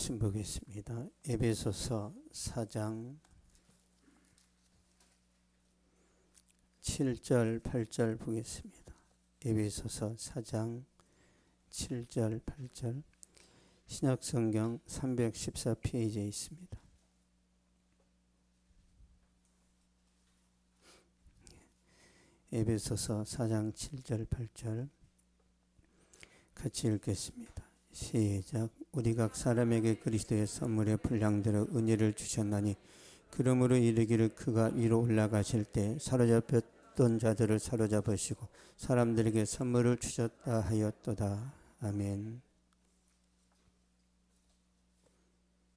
말씀 보겠습니다. 에베소서 4장 7절 8절 보겠습니다. 에베소서 4장 7절 8절 신약성경 314페이지에 있습니다. 에베소서 4장 7절 8절 같이 읽겠습니다. 시작. 우리 각 사람에게 그리스도의 선물의 분량대로 은혜를 주셨나니 그러므로 이르기를 그가 위로 올라가실 때 사로잡혔던 자들을 사로잡으시고 사람들에게 선물을 주셨다 하였도다. 아멘.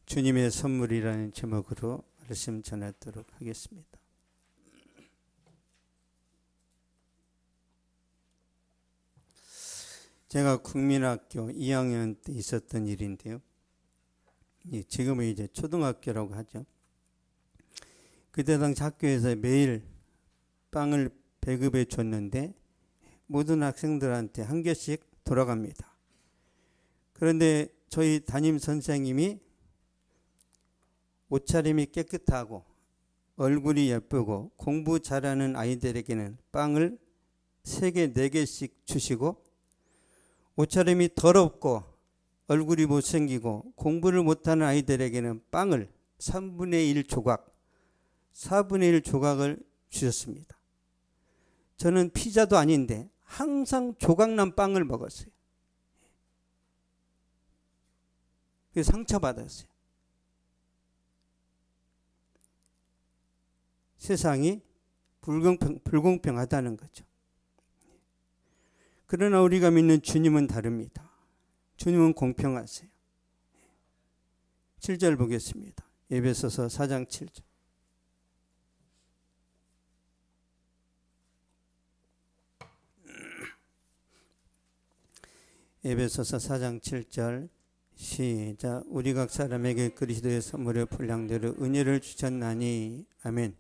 주님의 선물이라는 제목으로 말씀 전하도록 하겠습니다. 제가 국민학교 2학년 때 있었던 일인데요. 지금은 이제 초등학교라고 하죠. 그때 당시 학교에서 매일 빵을 배급해 줬는데 모든 학생들한테 한 개씩 돌아갑니다. 그런데 저희 담임 선생님이 옷차림이 깨끗하고 얼굴이 예쁘고 공부 잘하는 아이들에게는 빵을 3개, 4개씩 주시고 옷차림이 더럽고 얼굴이 못생기고 공부를 못하는 아이들에게는 빵을 3분의 1 조각, 4분의 1 조각을 주셨습니다. 저는 피자도 아닌데 항상 조각난 빵을 먹었어요. 그래서 상처받았어요. 세상이 불공평하다는 거죠. 그러나 우리가 믿는 주님은 다릅니다. 주님은 공평하세요. 7절 보겠습니다. 에베소서 4장 7절. 에베소서 4장 7절 시작. 우리 각 사람에게 그리스도의 선물의 분량대로 은혜를 주셨나니. 아멘.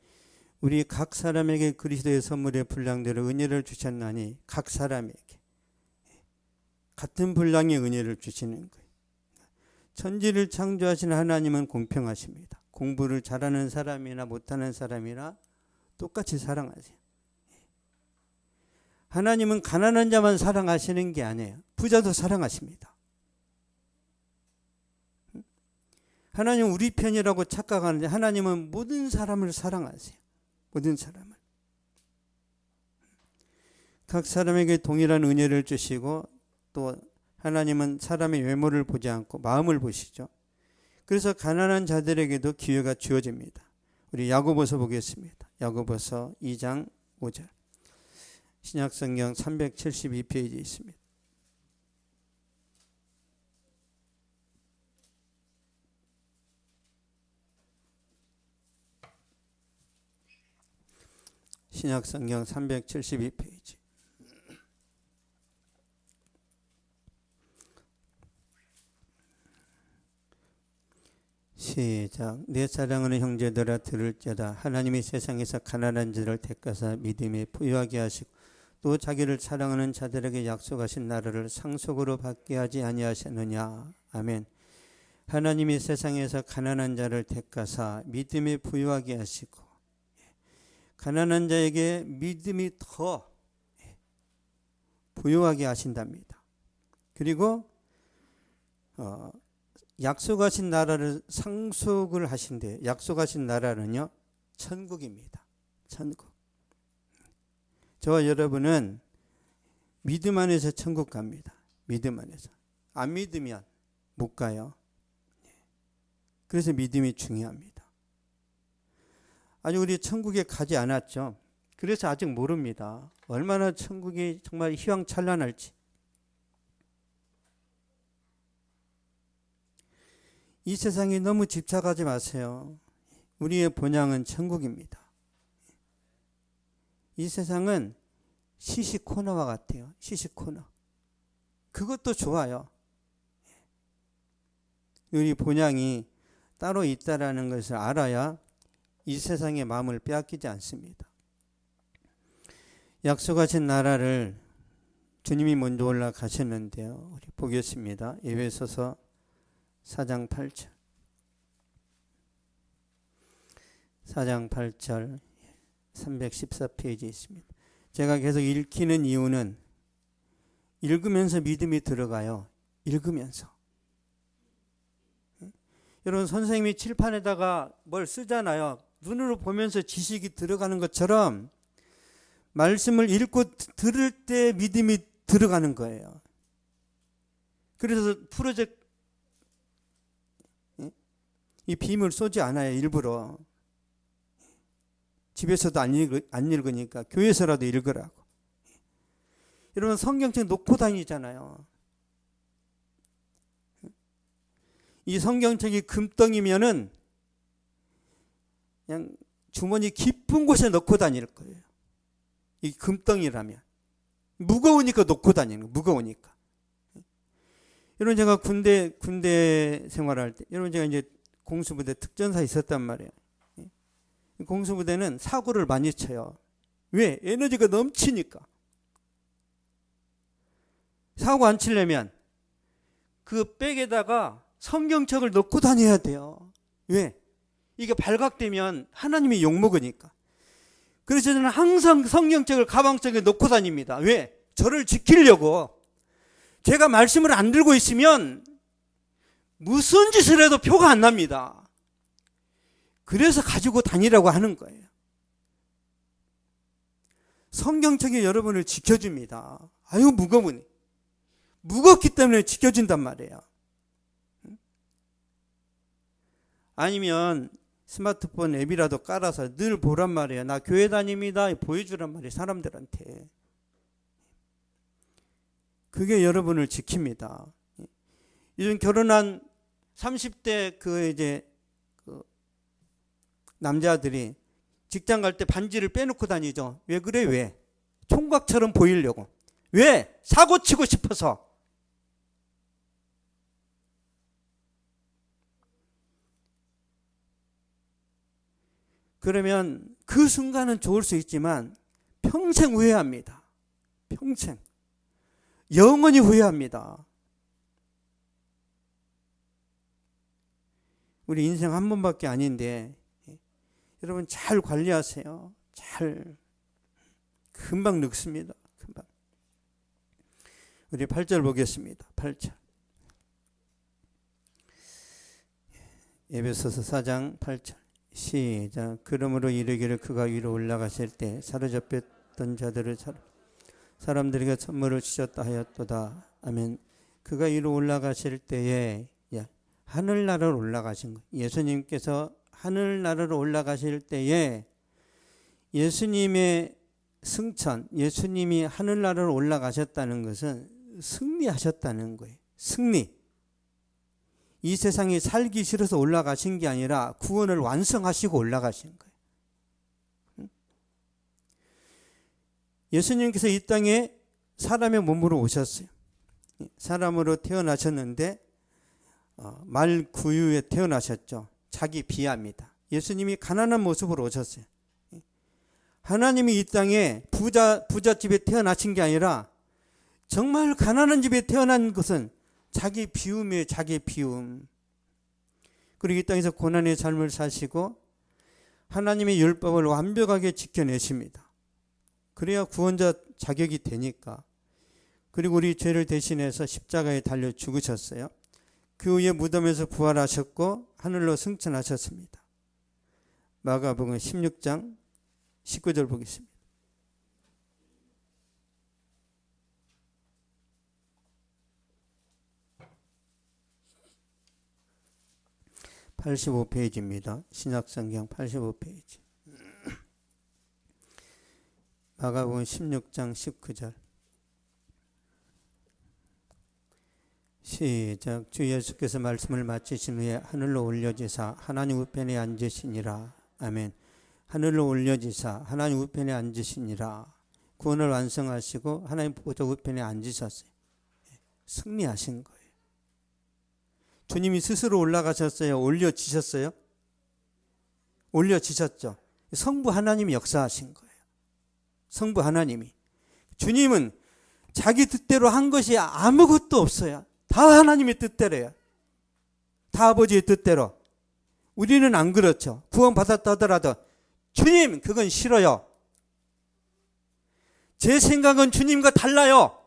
우리 각 사람에게 그리스도의 선물의 분량대로 은혜를 주셨나니. 각 사람에게 같은 분량의 은혜를 주시는 거예요. 천지를 창조하신 하나님은 공평하십니다. 공부를 잘하는 사람이나 못하는 사람이나 똑같이 사랑하세요. 하나님은 가난한 자만 사랑하시는 게 아니에요. 부자도 사랑하십니다. 하나님은 우리 편이라고 착각하는데 하나님은 모든 사람을 사랑하세요. 모든 사람을. 각 사람에게 동일한 은혜를 주시고 또 하나님은 사람의 외모를 보지 않고 마음을 보시죠. 그래서 가난한 자들에게도 기회가 주어집니다. 우리 야고보서 보겠습니다. 야고보서 2장 5절. 신약성경 372페이지에 있습니다. 신약성경 372페이지. 시작. 내 사랑하는 형제들아 들을지어다. 하나님이 세상에서 가난한 자를 택하사 믿음에 부유하게 하시고 또 자기를 사랑하는 자들에게 약속하신 나라를 상속으로 받게 하지 아니하셨느냐. 아멘. 하나님이 세상에서 가난한 자를 택하사 믿음에 부유하게 하시고 가난한 자에게 믿음이 더 부유하게 하신답니다. 그리고 약속하신 나라를 상속을 하신대요. 약속하신 나라는요, 천국입니다. 천국. 저와 여러분은 믿음 안에서 천국 갑니다. 믿음 안에서. 안 믿으면 못 가요. 그래서 믿음이 중요합니다. 아직 우리 천국에 가지 않았죠. 그래서 아직 모릅니다. 얼마나 천국이 정말 휘황찬란할지. 이 세상에 너무 집착하지 마세요. 우리의 본향은 천국입니다. 이 세상은 시시코너와 같아요. 시시코너. 그것도 좋아요. 우리 본향이 따로 있다라는 것을 알아야 이 세상의 마음을 빼앗기지 않습니다. 약속하신 나라를 주님이 먼저 올라가셨는데요. 우리 보겠습니다. 에베소서 4장 8절. 4장 8절 314페이지에 있습니다. 제가 계속 읽히는 이유는 읽으면서 믿음이 들어가요. 읽으면서. 여러분 선생님이 칠판에다가 뭘 쓰잖아요. 눈으로 보면서 지식이 들어가는 것처럼 말씀을 읽고 들을 때 믿음이 들어가는 거예요. 그래서 프로젝트 이 빔을 쏘지 않아요. 일부러. 집에서도 안 읽으니까 교회에서라도 읽으라고. 여러분 성경책 놓고 다니잖아요. 이 성경책이 금덩이면은 그냥 주머니 깊은 곳에 넣고 다닐 거예요. 이 금덩이라면. 무거우니까 놓고 다니는 거예요. 무거우니까. 여러분 제가 군대 생활할 때, 여러분 제가 이제 공수부대 특전사 있었단 말이에요. 공수부대는 사고를 많이 쳐요. 왜? 에너지가 넘치니까. 사고 안 치려면 그 백에다가 성경책을 넣고 다녀야 돼요. 왜? 이게 발각되면 하나님이 욕먹으니까. 그래서 저는 항상 성경책을 가방속에 넣고 다닙니다. 왜? 저를 지키려고. 제가 말씀을 안 들고 있으면 무슨 짓을 해도 표가 안 납니다. 그래서 가지고 다니라고 하는 거예요. 성경책이 여러분을 지켜줍니다. 아유 무거우니. 무겁기 때문에 지켜준단 말이에요. 아니면 스마트폰 앱이라도 깔아서 늘 보란 말이에요. 나 교회 다닙니다. 보여주란 말이에요. 사람들한테. 그게 여러분을 지킵니다. 요즘 결혼한 30대 남자들이 직장 갈 때 반지를 빼놓고 다니죠. 왜 그래? 왜? 총각처럼 보이려고. 왜? 사고 치고 싶어서. 그러면 그 순간은 좋을 수 있지만 평생 후회합니다. 평생. 영원히 후회합니다. 우리 인생 한 번밖에 아닌데 여러분 잘 관리하세요. 잘. 금방 늙습니다. 금방. 우리 8절 보겠습니다. 8절. 에베소서 4장 8절. 시작. 그러므로 이르기를 그가 위로 올라가실 때 사로잡혔던 자들을 사람들에게 선물을 주셨다 하였도다. 아멘. 그가 위로 올라가실 때에 하늘나라로 올라가신 거예요. 예수님께서 하늘나라로 올라가실 때에 예수님의 승천, 예수님이 하늘나라로 올라가셨다는 것은 승리하셨다는 거예요. 승리. 이 세상에 살기 싫어서 올라가신 게 아니라 구원을 완성하시고 올라가신 거예요. 예수님께서 이 땅에 사람의 몸으로 오셨어요. 사람으로 태어나셨는데 말구유에 태어나셨죠. 자기 비하입니다. 예수님이 가난한 모습으로 오셨어요. 하나님이 이 땅에 부잣집에 태어나신 게 아니라 정말 가난한 집에 태어난 것은 자기 비움이에요. 자기 비움. 그리고 이 땅에서 고난의 삶을 사시고 하나님의 율법을 완벽하게 지켜내십니다. 그래야 구원자 자격이 되니까. 그리고 우리 죄를 대신해서 십자가에 달려 죽으셨어요. 그 후에 무덤에서 부활하셨고 하늘로 승천하셨습니다. 마가복음 16장 19절 보겠습니다. 85페이지입니다. 신약성경 85페이지. 마가복음 16장 19절. 시작. 주 예수께서 말씀을 마치신 후에 하늘로 올려지사 하나님 우편에 앉으시니라. 아멘. 하늘로 올려지사 하나님 우편에 앉으시니라. 구원을 완성하시고 하나님 보좌 우편에 앉으셨어요. 승리하신 거예요. 주님이 스스로 올라가셨어요? 올려지셨어요? 올려지셨죠. 성부 하나님이 역사하신 거예요. 성부 하나님이. 주님은 자기 뜻대로 한 것이 아무것도 없어요. 다 하나님의 뜻대로요. 다 아버지의 뜻대로. 우리는 안 그렇죠. 구원받았다 하더라도 주님 그건 싫어요. 제 생각은 주님과 달라요.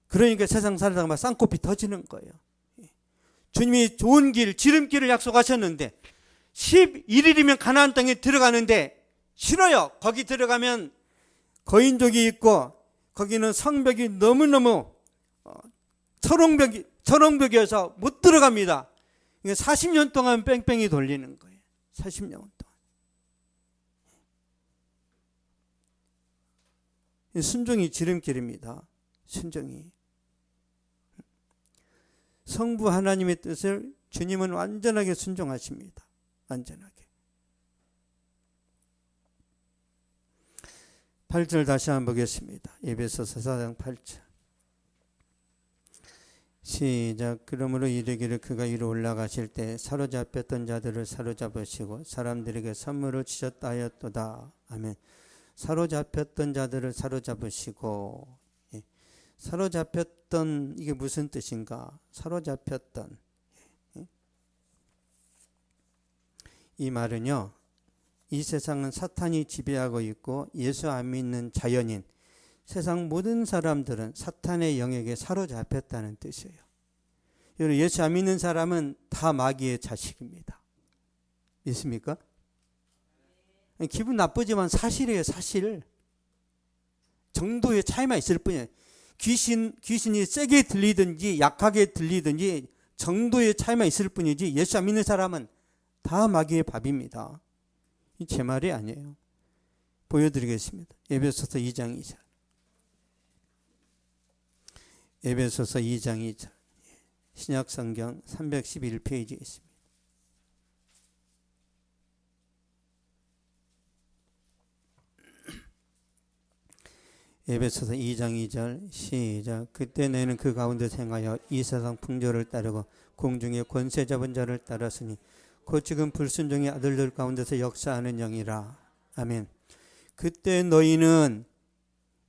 그러니까 세상 살다가 막 쌍코피 터지는 거예요. 주님이 좋은 길, 지름길을 약속하셨는데 11일이면 가나안 땅에 들어가는데 싫어요. 거기 들어가면 거인족이 있고 거기는 성벽이 너무너무 철옹벽이어서 못 들어갑니다. 40년 동안 뺑뺑이 돌리는 거예요. 40년 동안. 순종이 지름길입니다. 순종이. 성부 하나님의 뜻을 주님은 완전하게 순종하십니다. 완전하게. 8절 다시 한번 보겠습니다. 에베소서 4장 8절. 시작. 그러므로 이르기를 그가 위로 올라가실 때 사로잡혔던 자들을 사로잡으시고 사람들에게 선물을 주셨다 하였도다. 아멘. 사로잡혔던 자들을 사로잡으시고. 예. 사로잡혔던 이게 무슨 뜻인가? 사로잡혔던. 예. 이 말은요. 이 세상은 사탄이 지배하고 있고 예수 안 믿는 자연인 세상 모든 사람들은 사탄의 영역에 사로잡혔다는 뜻이에요. 여러분 예수 안 믿는 사람은 다 마귀의 자식입니다. 믿습니까? 기분 나쁘지만 사실이에요. 사실. 정도의 차이만 있을 뿐이에요. 귀신이 세게 들리든지 약하게 들리든지 정도의 차이만 있을 뿐이지 예수 안 믿는 사람은 다 마귀의 밥입니다. 제 말이 아니에요. 보여드리겠습니다. 에베소서 2장 2절. 에베소서 2장 2절. 신약성경 311페이지에 있습니다. 에베소서 2장 2절 시작. 그때 너희는 그 가운데 행하여 이 세상 풍조를 따르고 공중의 권세 잡은 자를 따랐으니 곧 지금 불순종의 아들들 가운데서 역사하는 영이라. 아멘. 그때 너희는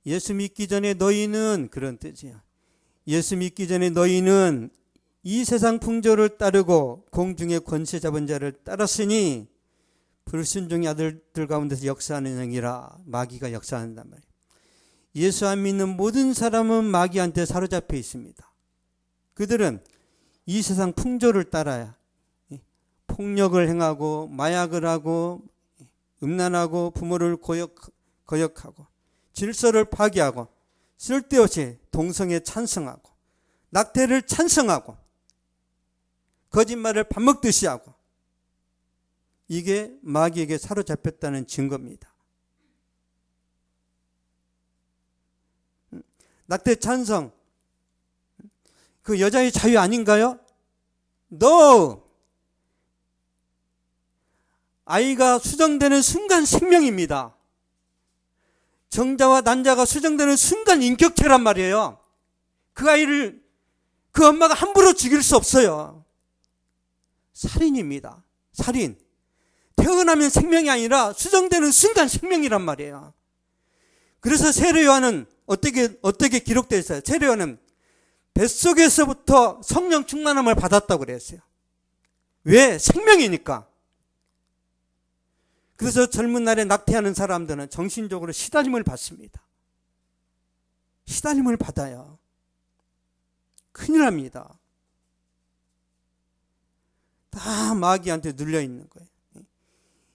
예수 믿기 전에 너희는 그런 뜻이야. 예수 믿기 전에 너희는 이 세상 풍조를 따르고 공중의 권세 잡은 자를 따랐으니 불순종의 아들들 가운데서 역사하는 영이라. 마귀가 역사한단 말이에요. 예수 안 믿는 모든 사람은 마귀한테 사로잡혀 있습니다. 그들은 이 세상 풍조를 따라야 폭력을 행하고 마약을 하고 음란하고 부모를 거역하고 질서를 파괴하고 쓸데없이 동성애 찬성하고 낙태를 찬성하고 거짓말을 밥 먹듯이 하고 이게 마귀에게 사로잡혔다는 증거입니다. 낙태 찬성 그 여자의 자유 아닌가요? No! 아이가 수정되는 순간 생명입니다. 정자와 난자가 수정되는 순간 인격체란 말이에요. 그 아이를 그 엄마가 함부로 죽일 수 없어요. 살인입니다. 살인. 태어나면 생명이 아니라 수정되는 순간 생명이란 말이에요. 그래서 세례 요한은 어떻게 기록되어 있어요? 세례 요한은 뱃속에서부터 성령 충만함을 받았다고 그랬어요. 왜? 생명이니까. 그래서 젊은 날에 낙태하는 사람들은 정신적으로 시달림을 받습니다. 시달림을 받아요. 큰일 납니다. 다 마귀한테 눌려 있는 거예요.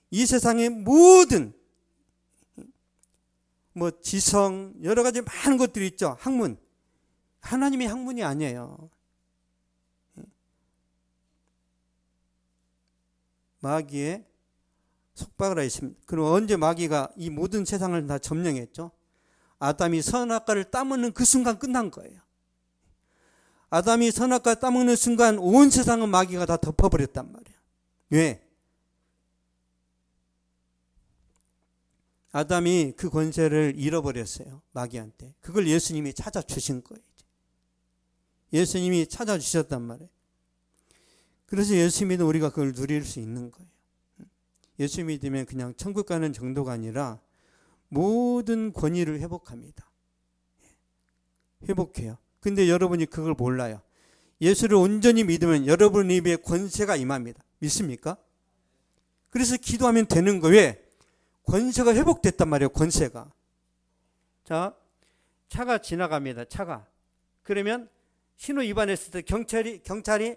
이 세상의 모든 지성 여러 가지 많은 것들이 있죠. 학문. 하나님의 학문이 아니에요. 마귀의 속박을 하였습니다. 그럼 언제 마귀가 이 모든 세상을 다 점령했죠? 아담이 선악과를 따먹는 그 순간 끝난 거예요. 아담이 선악과 따먹는 순간 온 세상은 마귀가 다 덮어버렸단 말이에요. 왜? 아담이 그 권세를 잃어버렸어요. 마귀한테. 그걸 예수님이 찾아주신 거예요. 예수님이 찾아주셨단 말이에요. 그래서 예수 믿으면 우리가 그걸 누릴 수 있는 거예요. 예수 믿으면 그냥 천국 가는 정도가 아니라 모든 권위를 회복합니다. 회복해요. 근데 여러분이 그걸 몰라요. 예수를 온전히 믿으면 여러분 입에 권세가 임합니다. 믿습니까? 그래서 기도하면 되는 거예요. 권세가 회복됐단 말이에요. 권세가. 자, 차가 지나갑니다. 차가. 그러면 신호 위반했을 때 경찰이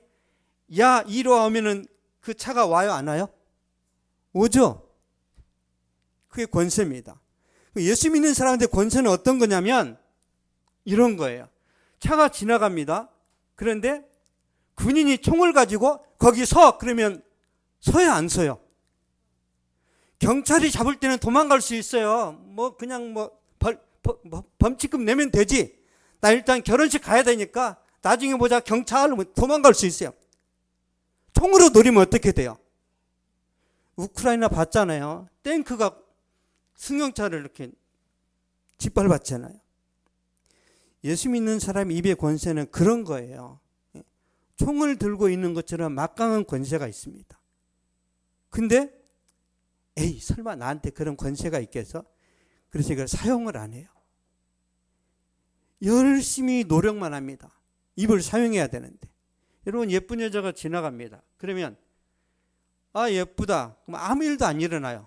야 이리 와 하면은 그 차가 와요, 안 와요? 오죠. 그게 권세입니다. 예수 믿는 사람한테 권세는 어떤 거냐면 이런 거예요. 차가 지나갑니다. 그런데 군인이 총을 가지고 거기 서. 그러면 서요, 안 서요? 경찰이 잡을 때는 도망갈 수 있어요. 뭐 그냥 범칙금 내면 되지. 나 일단 결혼식 가야 되니까 나중에 보자. 경찰 도망갈 수 있어요. 총으로 노리면 어떻게 돼요? 우크라이나 봤잖아요. 탱크가 승용차를 이렇게 짓밟았잖아요. 예수 믿는 사람 입의 권세는 그런 거예요. 총을 들고 있는 것처럼 막강한 권세가 있습니다. 근데 에이 설마 나한테 그런 권세가 있겠어? 그래서 이걸 사용을 안 해요. 열심히 노력만 합니다. 입을 사용해야 되는데. 여러분 예쁜 여자가 지나갑니다. 그러면 아 예쁘다. 그럼 아무 일도 안 일어나요.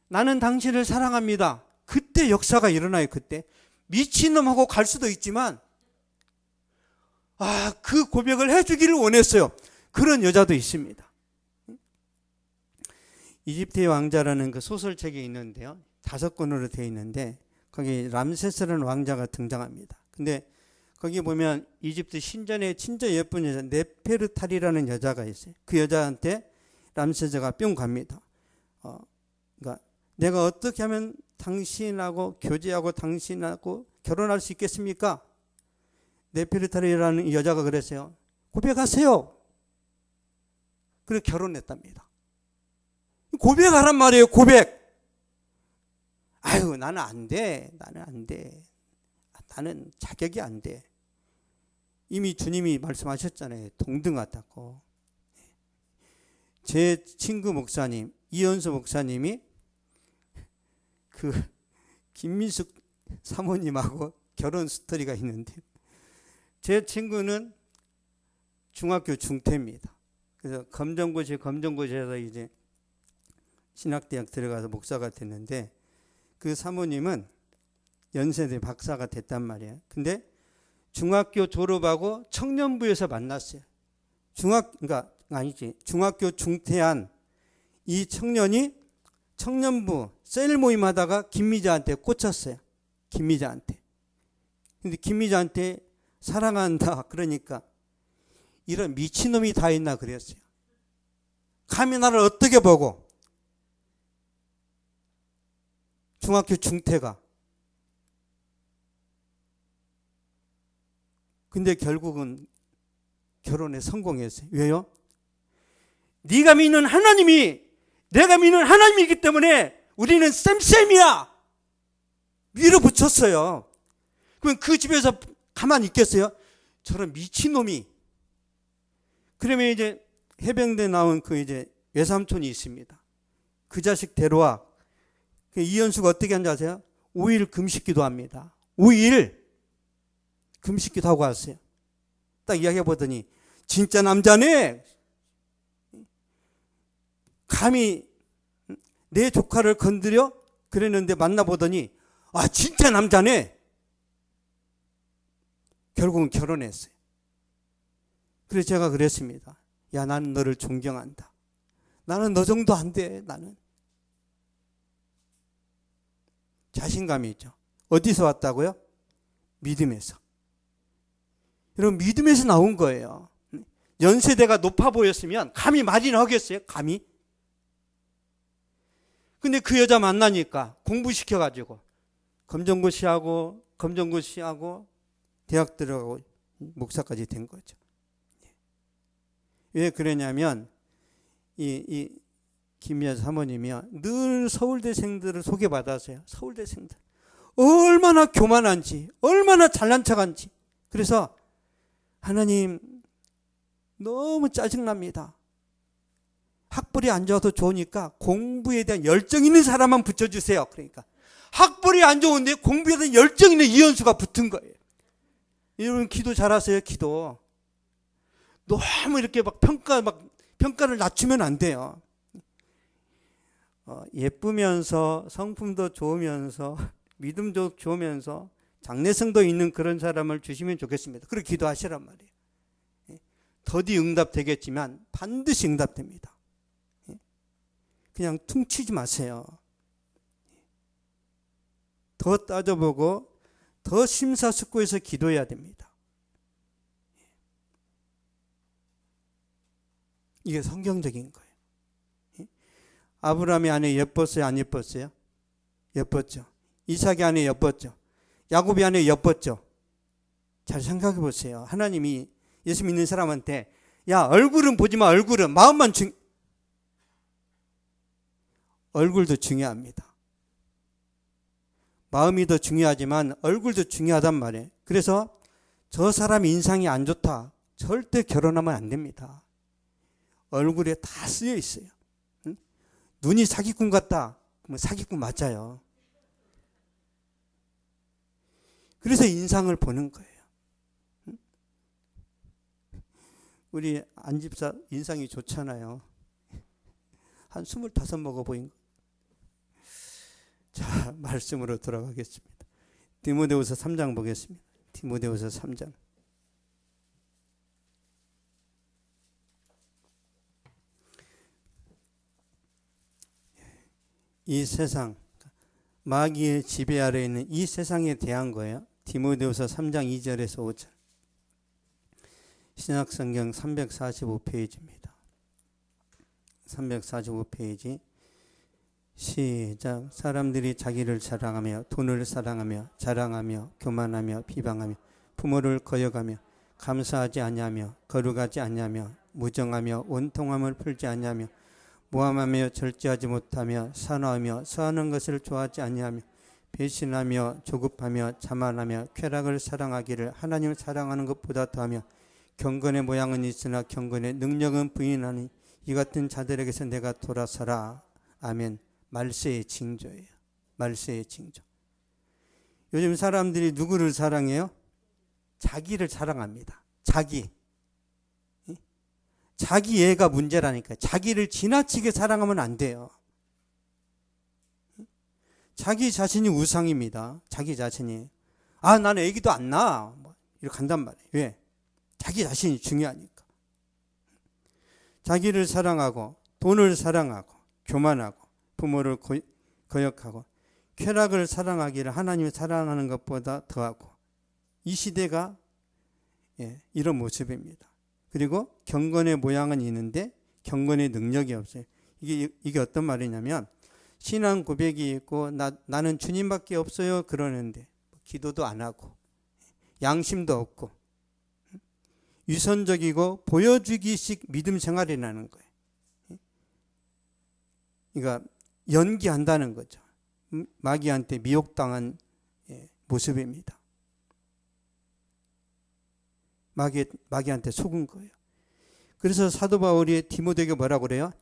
나는 당신을 사랑합니다. 그때 역사가 일어나요. 그때 미친놈하고 갈 수도 있지만 그 고백을 해주기를 원했어요. 그런 여자도 있습니다. 이집트의 왕자라는 그 소설책이 있는데요. 5권으로 되어 있는데 거기 람세스라는 왕자가 등장합니다. 근데 거기 보면 이집트 신전에 진짜 예쁜 여자 네페르타리라는 여자가 있어요. 그 여자한테 람세스가 뿅 갑니다. 그러니까 내가 어떻게 하면 당신하고 교제하고 당신하고 결혼할 수 있겠습니까? 네페르타리라는 여자가 그랬어요. 고백하세요. 그래서 결혼했답니다. 고백하란 말이에요. 고백. 아유 나는 안 돼. 나는 안 돼. 나는 자격이 안 돼. 이미 주님이 말씀하셨잖아요. 동등 같다고. 제 친구 목사님 이현수 목사님이 그 김민숙 사모님하고 결혼 스토리가 있는데 제 친구는 중학교 중퇴입니다. 그래서 검정고시에서 이제 신학대학 들어가서 목사가 됐는데 그 사모님은 연세대 박사가 됐단 말이에요. 근데 중학교 졸업하고 청년부에서 만났어요. 중학교 중퇴한 이 청년이 청년부 셀 모임 하다가 김미자한테 꽂혔어요. 김미자한테. 근데 김미자한테 사랑한다 그러니까 이런 미친놈이 다 있나 그랬어요. 감히 나를 어떻게 보고. 중학교 중퇴가. 근데 결국은 결혼에 성공했어요. 왜요? 네가 믿는 하나님이 내가 믿는 하나님이기 때문에 우리는 쌤쌤이야. 밀어붙였어요. 그럼 그 집에서 가만히 있겠어요? 저런 미친놈이. 그러면 이제 해병대 나온 그 이제 외삼촌이 있습니다. 그 자식 데려와. 이현수가 어떻게 한지 아세요? 5일 금식기도 합니다. 5일 금식기도 하고 왔어요. 딱 이야기해 보더니 진짜 남자네. 감히 내 조카를 건드려? 그랬는데 만나보더니 진짜 남자네. 결국은 결혼했어요. 그래서 제가 그랬습니다. 야 나는 너를 존경한다. 나는 너 정도 안 돼. 나는. 자신감이 있죠. 어디서 왔다고요? 믿음에서. 여러분 믿음에서 나온 거예요. 연세대가 높아 보였으면 감히 말이나 하겠어요? 감히? 근데 그 여자 만나니까 공부시켜가지고 검정고시하고 대학 들어가고 목사까지 된 거죠. 왜 그러냐면 이 김미아 사모님이요. 늘 서울대생들을 소개받았어요. 서울대생들. 얼마나 교만한지, 얼마나 잘난 척한지. 그래서 하나님 너무 짜증납니다. 학벌이 안 좋아서 좋으니까 공부에 대한 열정 있는 사람만 붙여주세요. 그러니까 학벌이 안 좋은데 공부에 대한 열정 있는 이현수가 붙은 거예요. 여러분 기도 잘하세요. 기도. 너무 이렇게 막 평가를 낮추면 안 돼요. 예쁘면서 성품도 좋으면서 믿음도 좋으면서 장래성도 있는 그런 사람을 주시면 좋겠습니다. 그렇게 기도하시란 말이에요. 더디 응답되겠지만 반드시 응답됩니다. 그냥 퉁치지 마세요. 더 따져보고 더 심사숙고해서 기도해야 됩니다. 이게 성경적인 거예요. 아브라함의 아내 예뻤어요? 안 예뻤어요? 예뻤죠. 이삭의 아내 예뻤죠. 야곱의 아내 예뻤죠. 잘 생각해 보세요. 하나님이 예수 믿는 사람한테 야, 얼굴은 보지 마. 얼굴은 마음만 얼굴도 중요합니다. 마음이 더 중요하지만 얼굴도 중요하단 말이에요. 그래서 저 사람 인상이 안 좋다. 절대 결혼하면 안 됩니다. 얼굴에 다 쓰여 있어요. 응? 눈이 사기꾼 같다. 그러면 사기꾼 맞아요. 그래서 인상을 보는 거예요. 응? 우리 안집사 인상이 좋잖아요. 한 25 먹어 보인 거. 자, 말씀으로 돌아가겠습니다. 디모데후서 3장 보겠습니다. 디모데후서 3장. 이 세상, 마귀의 지배 아래에 있는 이 세상에 대한 거예요. 디모데후서 3장 2절에서 5절. 신약성경 345페이지입니다. 345페이지. 시작. 사람들이 자기를 자랑하며 돈을 사랑하며 자랑하며 교만하며 비방하며 부모를 거역하며 감사하지 아니하며 거룩하지 아니하며 무정하며 원통함을 풀지 아니하며 모함하며 절제하지 못하며 산화하며 서하는 것을 좋아하지 아니하며 배신하며 조급하며 자만하며 쾌락을 사랑하기를 하나님을 사랑하는 것보다 더하며 경건의 모양은 있으나 경건의 능력은 부인하니 이 같은 자들에게서 내가 돌아서라. 아멘. 말세의 징조예요. 말세의 징조. 요즘 사람들이 누구를 사랑해요? 자기를 사랑합니다. 자기 애가 문제라니까. 자기를 지나치게 사랑하면 안 돼요. 자기 자신이 우상입니다. 자기 자신이. 아, 나는 애기도 안 낳아. 이렇게 간단 말이에요. 왜? 자기 자신이 중요하니까. 자기를 사랑하고 돈을 사랑하고 교만하고 부모를 거역하고 쾌락을 사랑하기를 하나님을 사랑하는 것보다 더하고 이 시대가 이런 모습입니다. 그리고 경건의 모양은 있는데 경건의 능력이 없어요. 이게 어떤 말이냐면 신앙 고백이 있고 나는 주님밖에 없어요 그러는데 기도도 안 하고 양심도 없고 위선적이고 보여주기식 믿음 생활이라는 거예요. 그러니까 연기한다는 거죠. 마귀한테 미혹당한 모습입니다. 마귀한테 속은 거예요. 그래서 사도 바울이 디모데에게 뭐라고 그래요?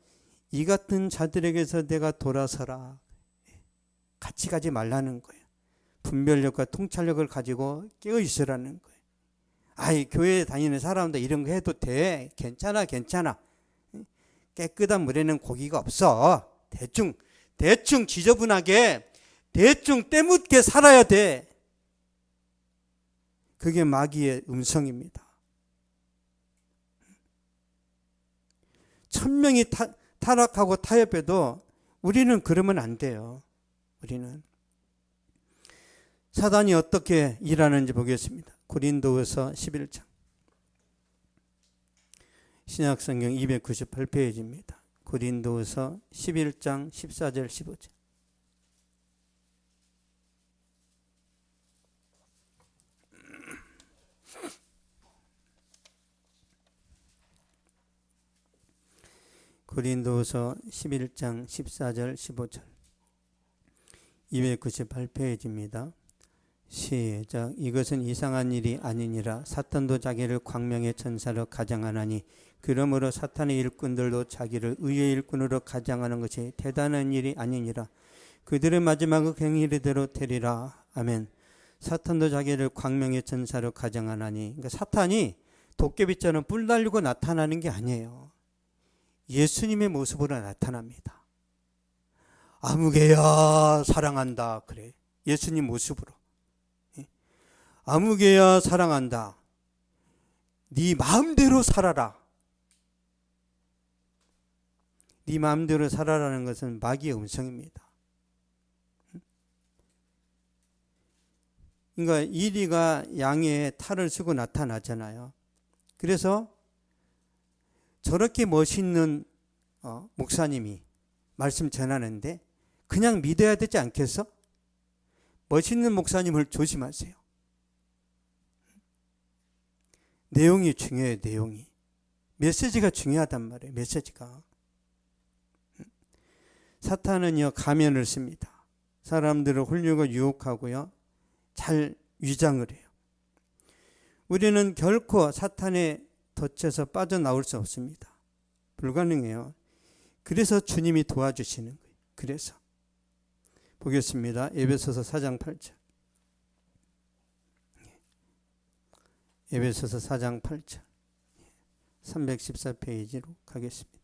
이 같은 자들에게서 내가 돌아서라. 같이 가지 말라는 거예요. 분별력과 통찰력을 가지고 깨어 있으라는 거예요. 아이, 교회에 다니는 사람들 이런 거 해도 돼. 괜찮아. 깨끗한 물에는 고기가 없어. 대충 지저분하게 대충 때묻게 살아야 돼. 그게 마귀의 음성입니다. 1000명이 타락하고 타협해도 우리는 그러면 안 돼요. 우리는 사단이 어떻게 일하는지 보겠습니다. 고린도후서 11장. 신약성경 298페이지입니다. 고린도후서 11장 14절 15절. 고린도후서 11장 14절 15절. 298페이지입니다. 시작. 이것은 이상한 일이 아니니라. 사탄도 자기를 광명의 천사로 가장하나니 그러므로 사탄의 일꾼들도 자기를 의의 일꾼으로 가장하는 것이 대단한 일이 아니니라. 그들의 마지막은 행위대로 되리라. 아멘. 사탄도 자기를 광명의 천사로 가장하나니. 그러니까 사탄이 도깨비처럼 뿔 달리고 나타나는 게 아니에요. 예수님의 모습으로 나타납니다. 아무개야 사랑한다 그래. 예수님 모습으로. 아무개야 사랑한다. 네 마음대로 살아라. 네 마음대로 살아라는 것은 마귀의 음성입니다. 그러니까 이리가 양의 탈을 쓰고 나타나잖아요. 그래서 저렇게 멋있는 목사님이 말씀 전하는데 그냥 믿어야 되지 않겠어? 멋있는 목사님을 조심하세요. 내용이 중요해요. 내용이. 메시지가 중요하단 말이에요. 메시지가. 사탄은요 가면을 씁니다. 사람들을 홀리고 유혹하고요 잘 위장을 해요. 우리는 결코 사탄의 덫에서 빠져나올 수 없습니다. 불가능해요. 그래서 주님이 도와주시는 거예요. 그래서 보겠습니다. 에베소서 4장 8절. 에베소서 4장 8절. 314페이지로 가겠습니다.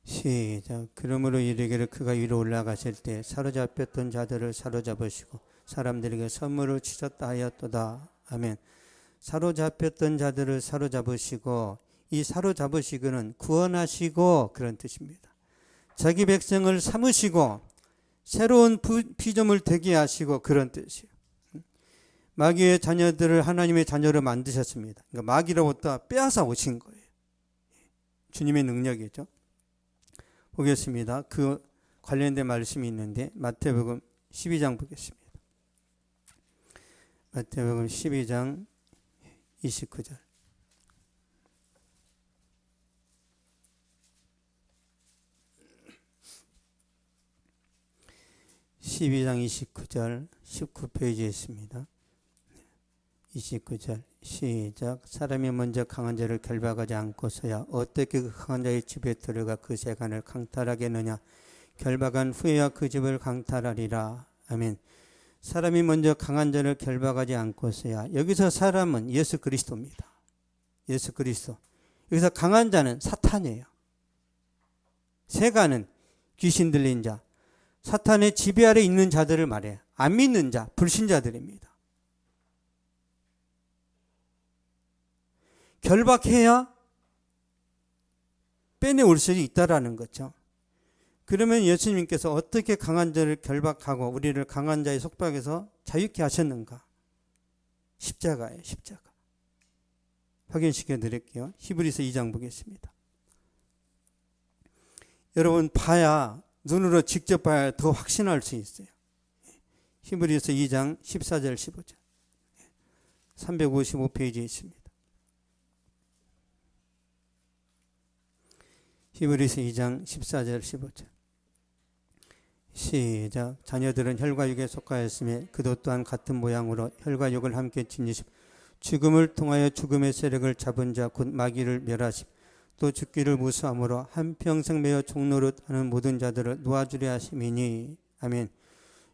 시작. 그러므로 이르기를 그가 위로 올라가실 때 사로잡혔던 자들을 사로잡으시고 사람들에게 선물을 주셨다 하였도다. 아멘. 사로잡혔던 자들을 사로잡으시고, 이 사로잡으시고는 구원하시고 그런 뜻입니다. 자기 백성을 삼으시고 새로운 피조물 되게 하시고 그런 뜻이에요. 마귀의 자녀들을 하나님의 자녀로 만드셨습니다. 그러니까 마귀로부터 빼앗아 오신 거예요. 주님의 능력이죠. 보겠습니다. 그 관련된 말씀이 있는데 마태복음 12장 보겠습니다. 마태복음 12장 29절. (12장 29절) 19페이지에 있습니다. 29절 시작. 사람이 먼저 강한 자를 결박하지 않고서야 어떻게 그 강한 자의 집에 들어가 그 세간을 강탈하겠느냐. 결박한 후에야 그 집을 강탈하리라. 아멘. 사람이 먼저 강한 자를 결박하지 않고서야, 여기서 사람은 예수 그리스도입니다. 예수 그리스도. 여기서 강한 자는 사탄이에요. 세간은 귀신 들린 자, 사탄의 지배 아래 있는 자들을 말해요. 안 믿는 자, 불신자들입니다. 결박해야 빼내올 수 있다라는 거죠. 그러면 예수님께서 어떻게 강한 자를 결박하고 우리를 강한 자의 속박에서 자유케 하셨는가? 십자가예요. 십자가. 확인시켜 드릴게요. 히브리서 2장 보겠습니다. 여러분 봐야, 눈으로 직접 봐야 더 확신할 수 있어요. 히브리서 2장 14절 15절 355페이지에 있습니다. 히브리서 2장 14절 15절 시작. 자녀들은 혈과 육에 속하였으며 그도 또한 같은 모양으로 혈과 육을 함께 지니심 죽음을 통하여 죽음의 세력을 잡은 자 곧 마귀를 멸하심 또 죽기를 무수함으로 한평생 매어 종노릇 하는 모든 자들을 놓아주려 하심이니. 아멘.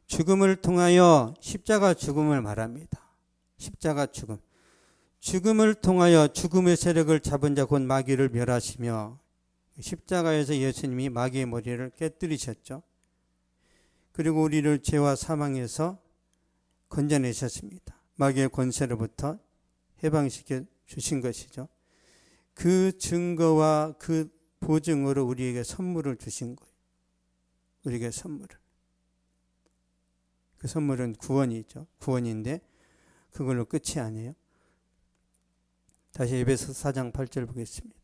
죽음을 통하여, 십자가 죽음을 말합니다. 십자가 죽음. 죽음을 통하여 죽음의 세력을 잡은 자 곧 마귀를 멸하시며, 십자가에서 예수님이 마귀의 머리를 깨뜨리셨죠. 그리고 우리를 죄와 사망에서 건져내셨습니다. 마귀의 권세로부터 해방시켜 주신 것이죠. 그 증거와 그 보증으로 우리에게 선물을 주신 거예요. 우리에게 선물을. 그 선물은 구원이죠. 구원인데 그걸로 끝이 아니에요. 다시 에베소 4장 8절 보겠습니다.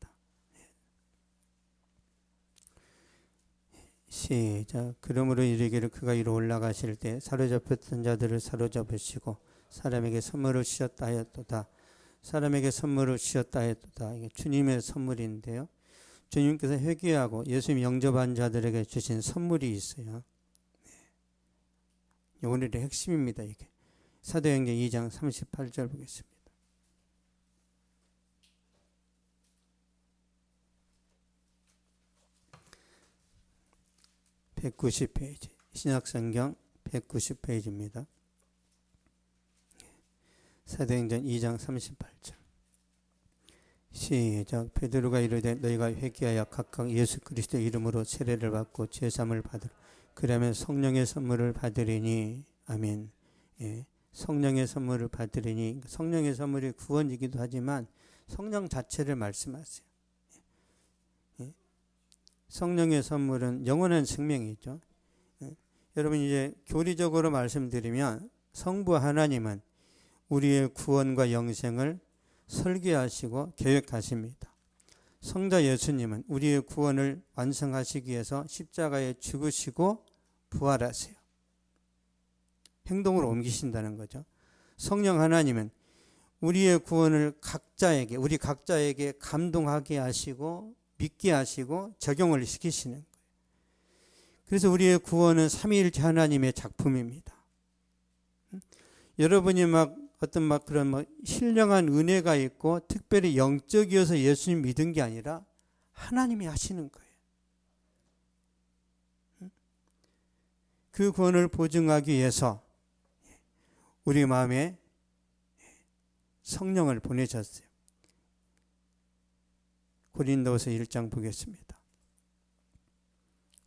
시작. 그러므로 이르기를 그가 위로 올라가실 때 사로잡혔던 자들을 사로잡으시고 사람에게 선물을 주셨다 하였도다. 사람에게 선물을 주셨다 하였도다. 이게 주님의 선물인데요. 주님께서 회개하고 예수님 영접한 자들에게 주신 선물이 있어요. 오늘의 핵심입니다. 이게 사도행전 2장 38절 보겠습니다. 190페이지 신약성경 190페이지입니다. 사도행전 2장 38절. 시작. 베드로가 이르되 너희가 회개하여 각각 예수 그리스도의 이름으로 세례를 받고 제사함을 받으라. 그러면 성령의 선물을 받으리니. 아멘. 예, 성령의 선물을 받으리니. 성령의 선물이 구원이기도 하지만 성령 자체를 말씀하세요. 예, 성령의 선물은 영원한 생명이죠. 예, 여러분 이제 교리적으로 말씀드리면 성부 하나님은 우리의 구원과 영생을 설계하시고 계획하십니다. 성자 예수님은 우리의 구원을 완성하시기 위해서 십자가에 죽으시고 부활하세요. 행동으로 옮기신다는 거죠. 성령 하나님은 우리의 구원을 우리 각자에게 감동하게 하시고 믿게 하시고 적용을 시키시는 거예요. 그래서 우리의 구원은 삼위일체 하나님의 작품입니다. 여러분이 어떤 그런 신령한 은혜가 있고 특별히 영적이어서 예수님 믿은 게 아니라 하나님이 하시는 거예요. 그 구원을 보증하기 위해서 우리 마음에 성령을 보내셨어요. 고린도서 1장 보겠습니다.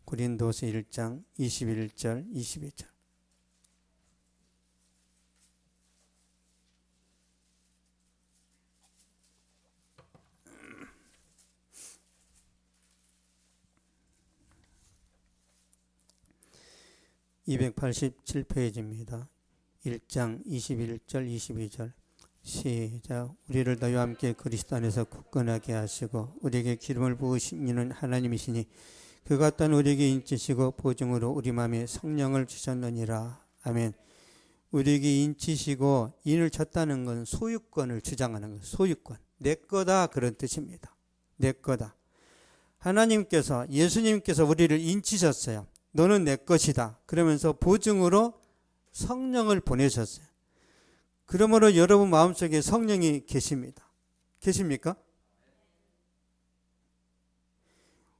고린도서 1장 21절 22절. (287페이지입니다) 1장 21절 22절. 시작. 우리를 너희와 함께 그리스도 안에서 굳건하게 하시고 우리에게 기름을 부으신 이는 하나님이시니 그가 또한 우리에게 인치시고 보증으로 우리 마음에 성령을 주셨느니라. 아멘. 우리에게 인치시고 인을 쳤다는 건 소유권을 주장하는 거예요. 소유권. 내 거다 그런 뜻입니다. 내 거다. 하나님께서 예수님께서 우리를 인치셨어요. 너는 내 것이다. 그러면서 보증으로 성령을 보내셨어요. 그러므로 여러분 마음속에 성령이 계십니다. 계십니까?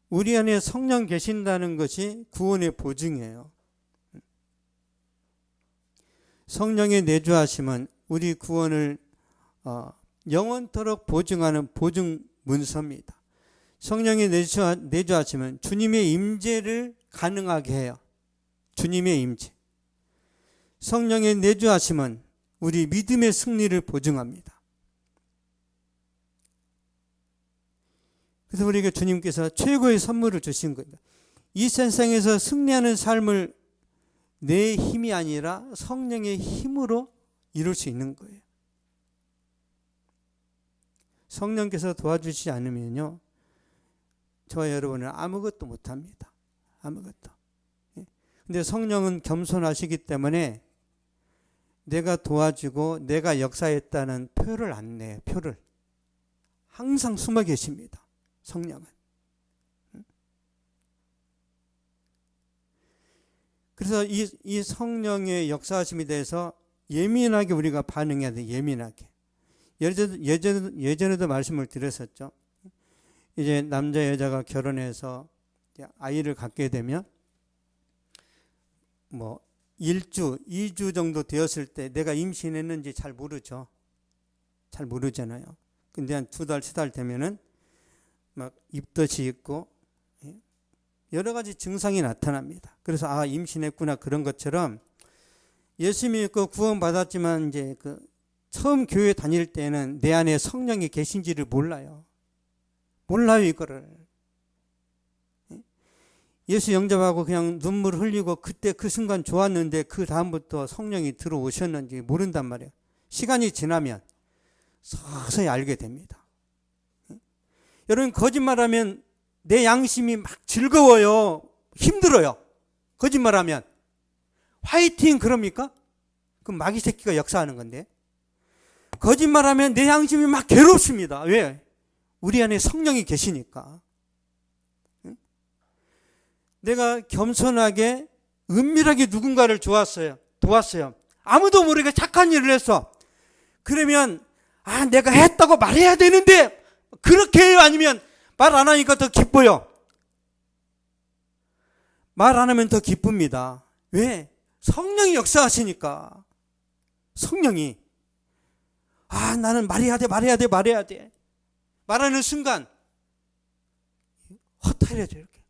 우리 안에 성령 계신다는 것이 구원의 보증이에요. 성령의 내주하심은 우리 구원을 영원토록 보증하는 보증 문서입니다. 성령의 내주하심은 주님의 임재를 가능하게 해요. 주님의 임재. 성령의 내주하심은 우리 믿음의 승리를 보증합니다. 그래서 우리에게 주님께서 최고의 선물을 주신 겁니다. 이 세상에서 승리하는 삶을 내 힘이 아니라 성령의 힘으로 이룰 수 있는 거예요. 성령께서 도와주시지 않으면요, 저와 여러분은 아무것도 못합니다. 아무것도. 근데 성령은 겸손하시기 때문에 내가 도와주고 내가 역사했다는 표를 안 내요. 표를. 항상 숨어 계십니다. 성령은. 그래서 이 성령의 역사하심에 대해서 예민하게 우리가 반응해야 돼요. 예민하게. 예전에도 말씀을 드렸었죠. 이제 남자 여자가 결혼해서 아이를 갖게 되면 1주, 2주 정도 되었을 때 내가 임신했는지 잘 모르죠. 잘 모르잖아요. 근데 한 2달, 3달 되면은 막 입덧이 있고 여러 가지 증상이 나타납니다. 그래서 임신했구나 그런 것처럼 예수 믿고 구원받았지만 이제 처음 교회 다닐 때는 내 안에 성령이 계신지를 몰라요. 몰라요, 이거를. 예수 영접하고 그냥 눈물 흘리고 그때 그 순간 좋았는데 그 다음부터 성령이 들어오셨는지 모른단 말이에요. 시간이 지나면 서서히 알게 됩니다. 여러분, 거짓말하면 내 양심이 막 즐거워요. 힘들어요. 거짓말하면. 화이팅 그럽니까? 그럼 마귀 새끼가 역사하는 건데. 거짓말하면 내 양심이 막 괴롭습니다. 왜? 우리 안에 성령이 계시니까. 내가 겸손하게 은밀하게 누군가를 도왔어요. 아무도 모르게 착한 일을 했어. 그러면 내가 했다고 말해야 되는데 그렇게 해요? 아니면 말 안 하니까 더 기뻐요? 말 안 하면 더 기쁩니다. 왜? 성령이 역사하시니까 성령이 나는 말해야 돼 말하는 순간 허탈해져. 이렇게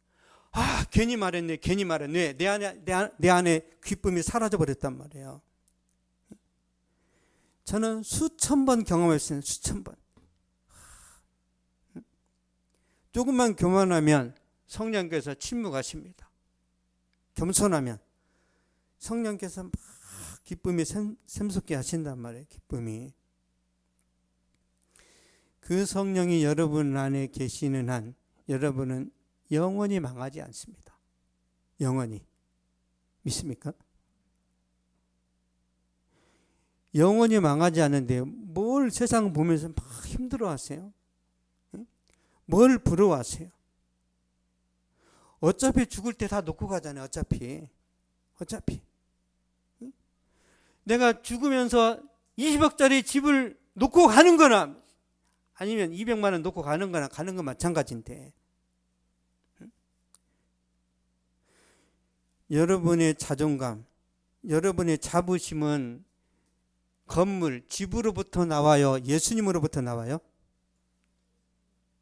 괜히 말했네 내 안에 기쁨이 사라져 버렸단 말이에요. 저는 수천 번 경험했어요. 수천 번. 조금만 교만하면 성령께서 침묵하십니다. 겸손하면 성령께서 막 기쁨이 샘솟게 하신단 말이에요. 기쁨이. 그 성령이 여러분 안에 계시는 한 여러분은 영원히 망하지 않습니다. 영원히. 믿습니까? 영원히 망하지 않는데 뭘 세상 보면서 막 힘들어하세요? 뭘 부러워하세요? 어차피 죽을 때 다 놓고 가잖아요. 어차피. 내가 죽으면서 20억짜리 집을 놓고 가는 거나 아니면 200만 원 놓고 가는 거나 가는 건 마찬가지인데, 여러분의 자존감, 여러분의 자부심은 건물, 집으로부터 나와요? 예수님으로부터 나와요?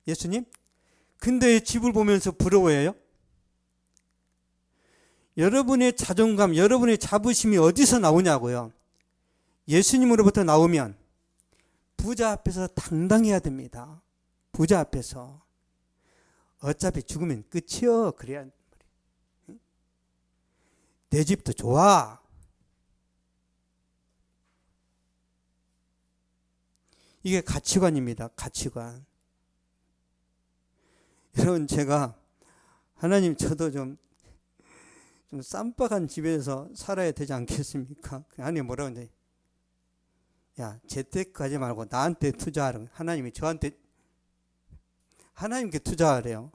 예수님? 근데 집을 보면서 부러워해요? 여러분의 자존감, 여러분의 자부심이 어디서 나오냐고요? 예수님으로부터 나오면 부자 앞에서 당당해야 됩니다. 부자 앞에서. 어차피 죽으면 끝이요. 그래야 내 집도 좋아. 이게 가치관입니다. 가치관. 여러분, 제가 하나님, 저도 좀 쌈박한 집에서 살아야 되지 않겠습니까? 하나님 뭐라고 하는데, 야, 재테크하지 말고 나한테 투자하라. 하나님이 저한테, 하나님께 투자하래요.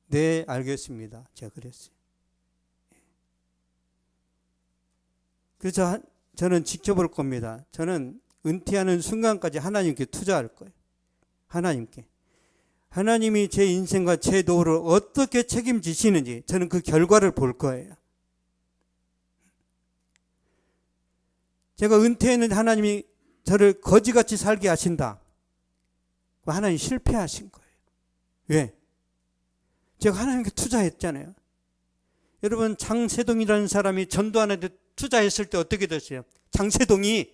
네, 알겠습니다. 제가 그랬어요. 그래서 저는 지켜볼 겁니다. 저는 은퇴하는 순간까지 하나님께 투자할 거예요. 하나님께. 하나님이 제 인생과 제 노후를 어떻게 책임지시는지 저는 그 결과를 볼 거예요. 제가 은퇴했는데 하나님이 저를 거지같이 살게 하신다. 하나님 실패하신 거예요. 왜? 제가 하나님께 투자했잖아요. 여러분, 장세동이라는 사람이 전두환한테 투자했을 때 어떻게 됐어요? 장세동이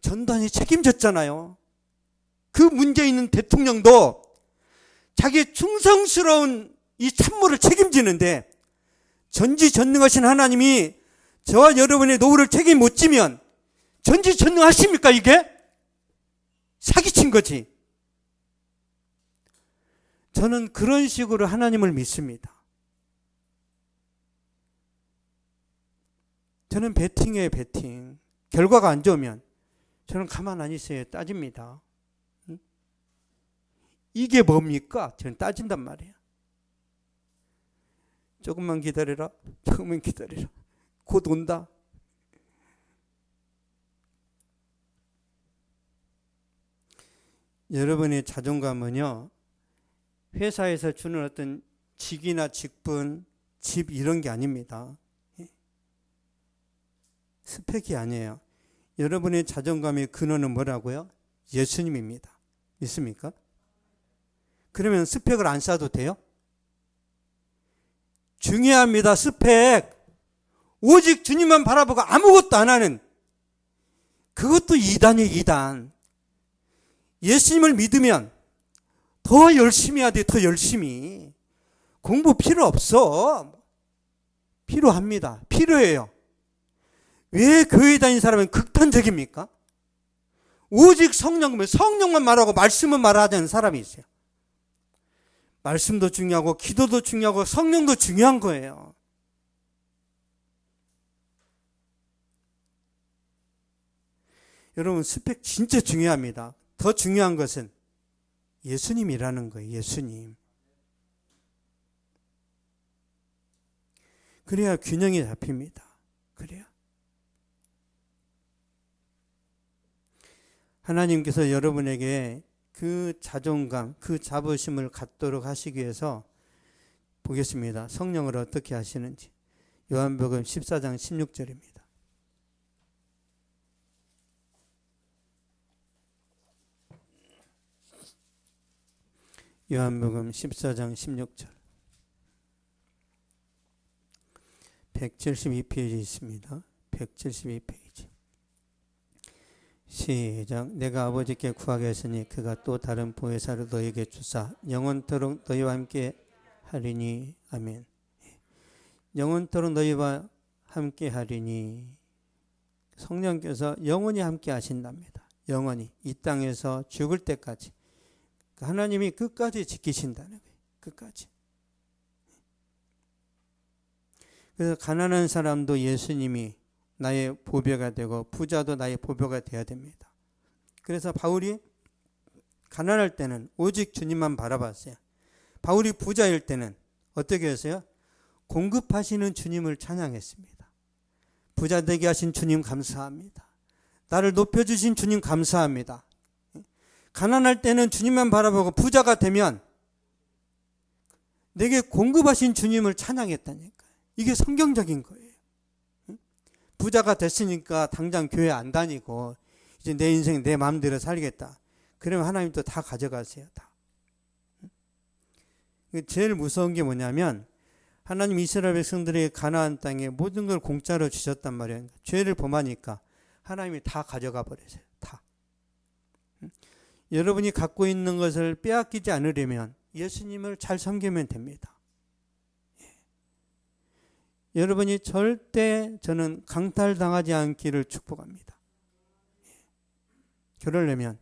전두환이 책임졌잖아요. 그 문제 있는 대통령도 자기의 충성스러운 이 참모를 책임지는데, 전지전능하신 하나님이 저와 여러분의 노후를 책임 못 지면 전지전능하십니까? 이게? 사기친 거지. 저는 그런 식으로 하나님을 믿습니다. 저는 배팅이에요, 배팅. 결과가 안 좋으면 저는 가만 안 있어요. 따집니다. 이게 뭡니까? 저는 따진단 말이에요. 조금만 기다려라. 조금만 기다려라. 곧 온다. 여러분의 자존감은요, 회사에서 주는 어떤 직이나 직분, 집 이런 게 아닙니다. 스펙이 아니에요. 여러분의 자존감의 근원은 뭐라고요? 예수님입니다. 믿습니까? 그러면 스펙을 안 쌓아도 돼요? 중요합니다. 스펙. 오직 주님만 바라보고 아무것도 안 하는, 그것도 이단이에요. 이단. 예수님을 믿으면 더 열심히 해야 돼. 더 열심히. 공부 필요 없어. 필요합니다. 필요해요. 왜 교회 다니는 사람은 극단적입니까? 오직 성령만 말하고 말씀은 말하자는 사람이 있어요. 말씀도 중요하고 기도도 중요하고 성령도 중요한 거예요. 여러분, 스펙 진짜 중요합니다. 더 중요한 것은 예수님이라는 거예요. 예수님. 그래야 균형이 잡힙니다. 그래야. 하나님께서 여러분에게 그 자존감, 그 자부심을 갖도록 하시기 위해서 보겠습니다. 성령을 어떻게 하시는지. 요한복음 14장 16절입니다. 요한복음 14장 16절. 172페이지 있습니다. 172페이지. 시작. 내가 아버지께 구하겠으니 그가 또 다른 보혜사를 너희에게 주사 영원토록 너희와 함께 하리니. 아멘. 영원토록 너희와 함께 하리니. 성령께서 영원히 함께 하신답니다. 영원히 이 땅에서 죽을 때까지 하나님이 끝까지 지키신다는 거예요. 끝까지. 그래서 가난한 사람도 예수님이 나의 보배가 되고 부자도 나의 보배가 되어야 됩니다. 그래서 바울이 가난할 때는 오직 주님만 바라봤어요. 바울이 부자일 때는 어떻게 했어요? 공급하시는 주님을 찬양했습니다. 부자 되게 하신 주님 감사합니다. 나를 높여주신 주님 감사합니다. 가난할 때는 주님만 바라보고 부자가 되면 내게 공급하신 주님을 찬양했다니까요. 이게 성경적인 거예요. 부자가 됐으니까 당장 교회 안 다니고 이제 내 인생 내 마음대로 살겠다. 그러면 하나님 또 다 가져가세요. 다. 제일 무서운 게 뭐냐면 하나님 이스라엘 백성들에게 가나안 땅에 모든 걸 공짜로 주셨단 말이에요. 죄를 범하니까 하나님이 다 가져가 버리세요. 다. 여러분이 갖고 있는 것을 빼앗기지 않으려면 예수님을 잘 섬기면 됩니다. 여러분이 절대 저는 강탈당하지 않기를 축복합니다. 그러려면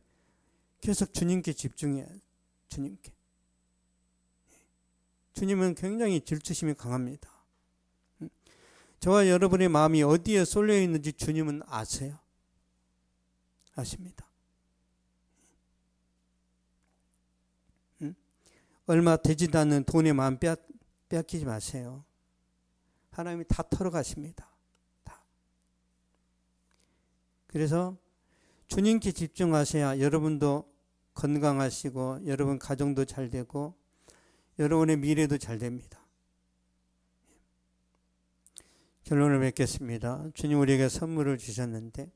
계속 주님께 집중해야 해요. 주님께. 주님은 굉장히 질투심이 강합니다. 저와 여러분의 마음이 어디에 쏠려 있는지 주님은 아세요. 아십니다. 얼마 되지도 않는 돈에 마음 빼앗기지 마세요. 하나님이 다 털어가십니다. 다. 그래서 주님께 집중하셔야 여러분도 건강하시고 여러분 가정도 잘 되고 여러분의 미래도 잘 됩니다. 결론을 맺겠습니다. 주님 우리에게 선물을 주셨는데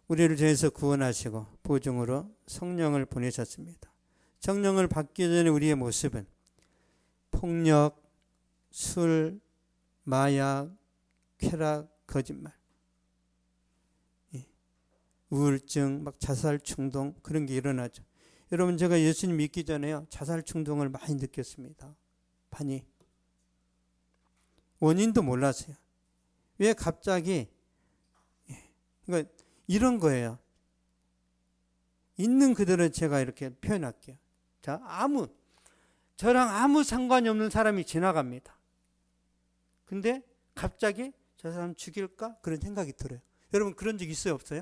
우리를 죄에서 구원하시고 보증으로 성령을 보내셨습니다. 성령을 받기 전에 우리의 모습은 폭력, 술, 마약, 쾌락, 거짓말, 우울증, 막 자살 충동 그런 게 일어나죠. 여러분 제가 예수님 믿기 전에요 자살 충동을 많이 느꼈습니다. 많이. 원인도 몰랐어요. 왜 갑자기 그러니까 이런 거예요. 있는 그대로 제가 이렇게 표현할게요. 자, 저랑 아무 상관이 없는 사람이 지나갑니다. 근데 갑자기 저 사람 죽일까? 그런 생각이 들어요. 여러분 그런 적 있어요? 없어요?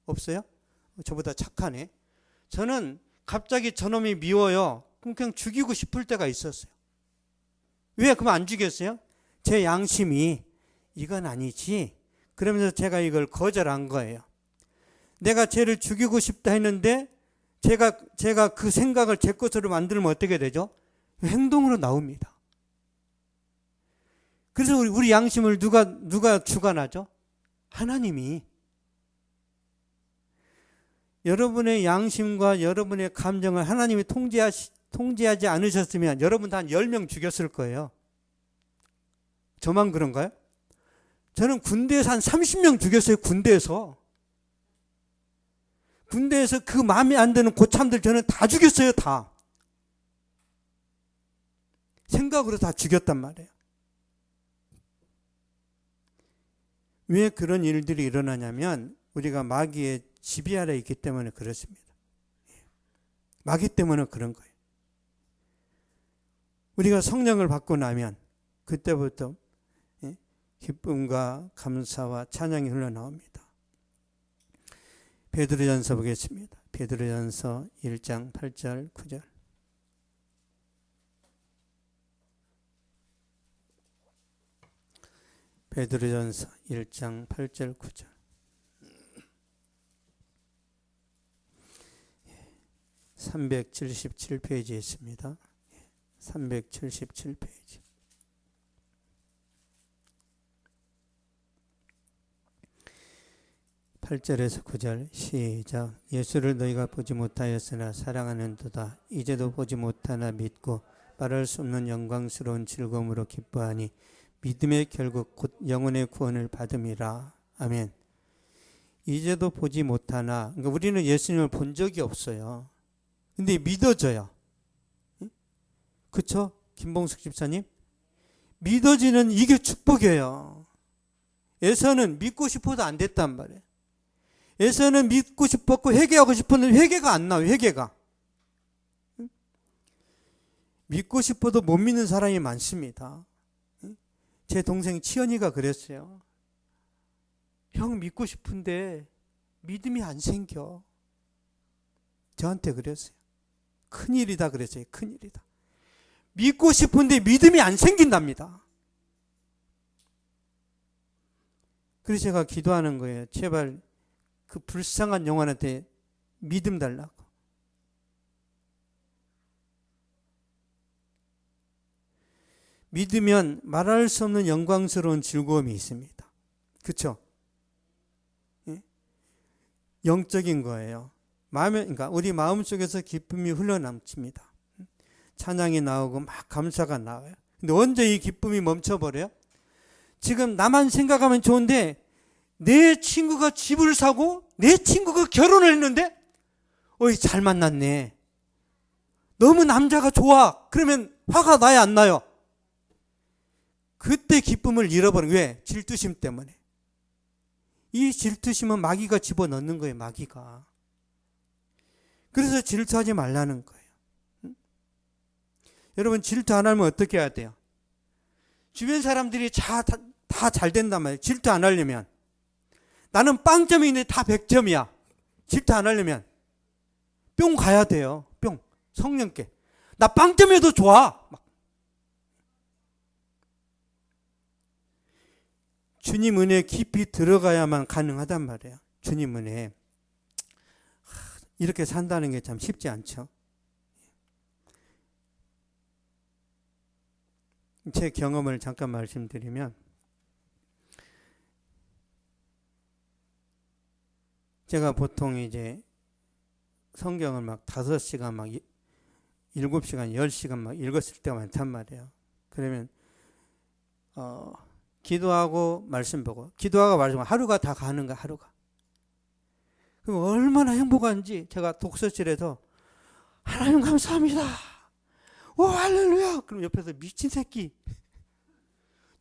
없어요? 저보다 착하네. 저는 갑자기 저놈이 미워요. 그럼 그냥 죽이고 싶을 때가 있었어요. 왜 그럼 안 죽였어요? 제 양심이 이건 아니지. 그러면서 제가 이걸 거절한 거예요. 내가 쟤를 죽이고 싶다 했는데 제가 그 생각을 제 것으로 만들면 어떻게 되죠? 행동으로 나옵니다. 그래서 우리 양심을 누가 주관하죠? 하나님이. 여러분의 양심과 여러분의 감정을 하나님이 통제하지 않으셨으면 여러분도 한 10명 죽였을 거예요. 저만 그런가요? 저는 군대에서 한 30명 죽였어요. 군대에서 그 마음에 안 드는 고참들 저는 다 죽였어요. 다. 생각으로 다 죽였단 말이에요. 왜 그런 일들이 일어나냐면 우리가 마귀의 지배 아래 있기 때문에 그렇습니다. 마귀 때문에 그런 거예요. 우리가 성령을 받고 나면 그때부터 기쁨과 감사와 찬양이 흘러나옵니다. 베드로전서 보겠습니다. 베드로전서 1장 8절 9절. 베드로전서 1장 8절 9절. 377페이지에 있습니다. 377페이지. (8절에서) (9절) 시작. 예수를 너희가 보지 못하였으나 사랑하는도다. 이제도 보지 못하나 믿고 말할 수 없는 영광스러운 즐거움으로 기뻐하니 믿음의 결국 곧 영혼의 구원을 받음이라. 아멘. 이제도 보지 못하나, 그러니까 우리는 예수님을 본 적이 없어요. 근데 믿어져요. 그쵸? 김봉숙 집사님? 믿어지는 이게 축복이에요. 에서는 믿고 싶어도 안 됐단 말이에요. 에서는 믿고 싶었고 회개하고 싶었는데 회개가 안 나와요. 회개가. 믿고 싶어도 못 믿는 사람이 많습니다. 제 동생 치연이가 그랬어요. 형 믿고 싶은데 믿음이 안 생겨. 저한테 그랬어요. 큰일이다 그랬어요. 큰일이다. 믿고 싶은데 믿음이 안 생긴답니다. 그래서 제가 기도하는 거예요. 제발 그 불쌍한 영혼한테 믿음 달라고. 믿으면 말할 수 없는 영광스러운 즐거움이 있습니다. 그렇죠? 예? 영적인 거예요. 그러니까 우리 마음속에서 기쁨이 흘러넘칩니다. 찬양이 나오고 막 감사가 나와요. 근데 언제 이 기쁨이 멈춰버려요? 지금 나만 생각하면 좋은데 내 친구가 집을 사고 내 친구가 결혼을 했는데 어이 잘 만났네. 너무 남자가 좋아. 그러면 화가 나요 안 나요? 그때 기쁨을 잃어버린. 왜? 질투심 때문에. 이 질투심은 마귀가 집어넣는 거예요. 마귀가. 그래서 질투하지 말라는 거예요. 여러분 질투 안 하면 어떻게 해야 돼요? 주변 사람들이 다 잘 된단 말이에요. 질투 안 하려면. 나는 빵점이 있는데 다 100점이야. 질투 안 하려면 뿅 가야 돼요. 뿅. 성령께. 나 빵점에도 좋아. 막. 주님 은혜에 깊이 들어가야만 가능하단 말이에요. 주님 은혜에. 이렇게 산다는 게 참 쉽지 않죠. 제 경험을 잠깐 말씀드리면, 제가 보통 이제 성경을 막 5시간 막 7시간 10시간 막 읽었을 때가 많단 말이에요. 그러면 기도하고 말씀 보고 기도하고 말씀 보고 하루가 다 가는 거야. 하루가. 그럼 얼마나 행복한지 제가 독서실에서 하나님 감사합니다. 오 할렐루야. 그럼 옆에서 미친 새끼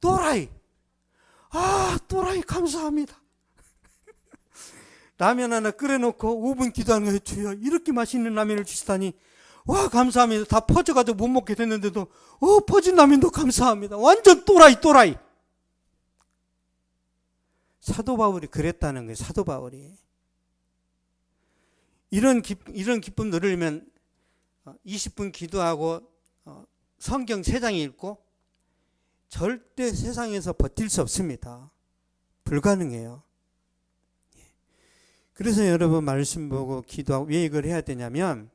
또라이. 아 또라이 감사합니다. 라면 하나 끓여놓고 5분 기도하는 거예요. 주여 이렇게 맛있는 라면을 주시다니 와 감사합니다. 다 퍼져가지고 못 먹게 됐는데도 퍼진 라면도 감사합니다. 완전 또라이. 사도 바울이 그랬다는 거예요. 사도 바울이. 이런 기쁨 누리려면 20분 기도하고 성경 3장 읽고 절대 세상에서 버틸 수 없습니다. 불가능해요. 그래서 여러분 말씀 보고 기도하고 왜 이걸 해야 되냐면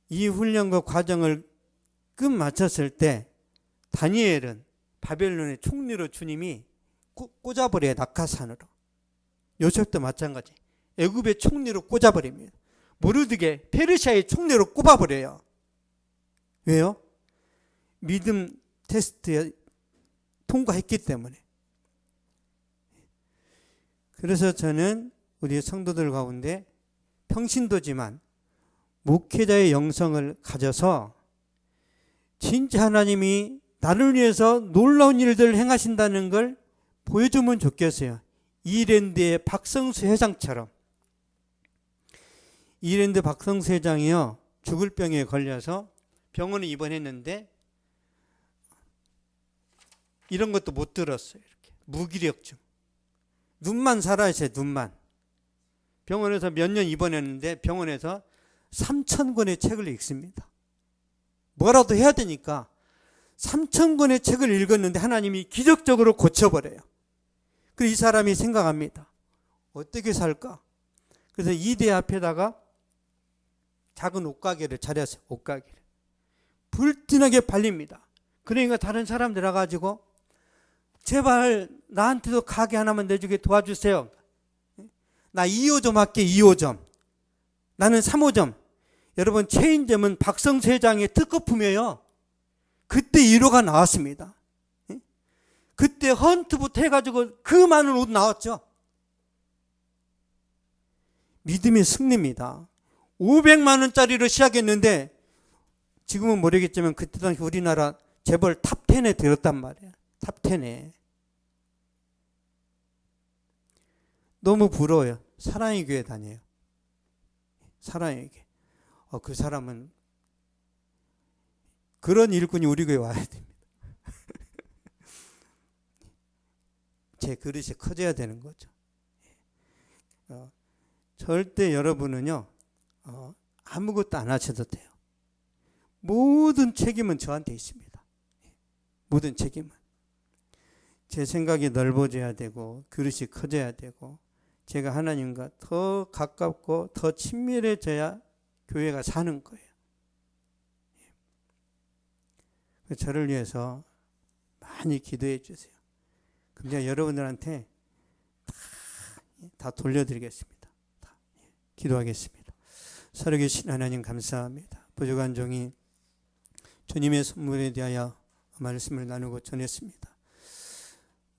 이 훈련과 과정을 끝 마쳤을 때 다니엘은 바벨론의 총리로 주님이 꽂아버려요. 낙하산으로. 요셉도 마찬가지. 애굽의 총리로 꽂아버립니다. 모르드게 페르시아의 총리로 꼽아버려요. 왜요? 믿음 테스트에 통과했기 때문에. 그래서 저는 우리 성도들 가운데 평신도지만 목회자의 영성을 가져서 진짜 하나님이 나를 위해서 놀라운 일들을 행하신다는 걸 보여주면 좋겠어요. 이랜드의 박성수 회장처럼. 이랜드 박성수 회장이요, 죽을 병에 걸려서 병원에 입원했는데 이런 것도 못 들었어요. 이렇게 무기력증. 눈만 살아있어요. 눈만. 병원에서 몇 년 입원했는데 병원에서 3,000권의 책을 읽습니다. 뭐라도 해야 되니까 3,000권의 책을 읽었는데 하나님이 기적적으로 고쳐버려요. 그래서 이 사람이 생각합니다. 어떻게 살까? 그래서 이대 앞에다가 작은 옷가게를 차렸어요. 옷가게를. 불티나게 발립니다. 그러니까 다른 사람들 와가지고 제발 나한테도 가게 하나만 내주게 도와주세요. 나 2호점 할게. 2호점. 나는 3호점. 여러분, 체인점은 박성수 회장의 특허품이에요. 그때 1호가 나왔습니다. 그때 헌트부터 해가지고 그 많은 옷 나왔죠. 믿음의 승리입니다. 500만 원짜리로 시작했는데 지금은 모르겠지만 그때 당시 우리나라 재벌 탑 10에 들었단 말이에요. 탑 10에. 너무 부러워요. 사랑의 교회 다녀요. 사랑의 교회. 그 사람은 그런 일꾼이 우리 교회 와야 됩니다. 제 그릇이 커져야 되는 거죠. 절대 여러분은요, 아무것도 안 하셔도 돼요. 모든 책임은 저한테 있습니다. 모든 책임은. 제 생각이 넓어져야 되고, 그릇이 커져야 되고, 제가 하나님과 더 가깝고 더 친밀해져야 교회가 사는 거예요. 저를 위해서 많이 기도해 주세요. 그럼 제가 여러분들한테 다 돌려드리겠습니다. 기도하겠습니다. 살아계신 하나님 감사합니다. 부족한 종이 주님의 선물에 대하여 말씀을 나누고 전했습니다.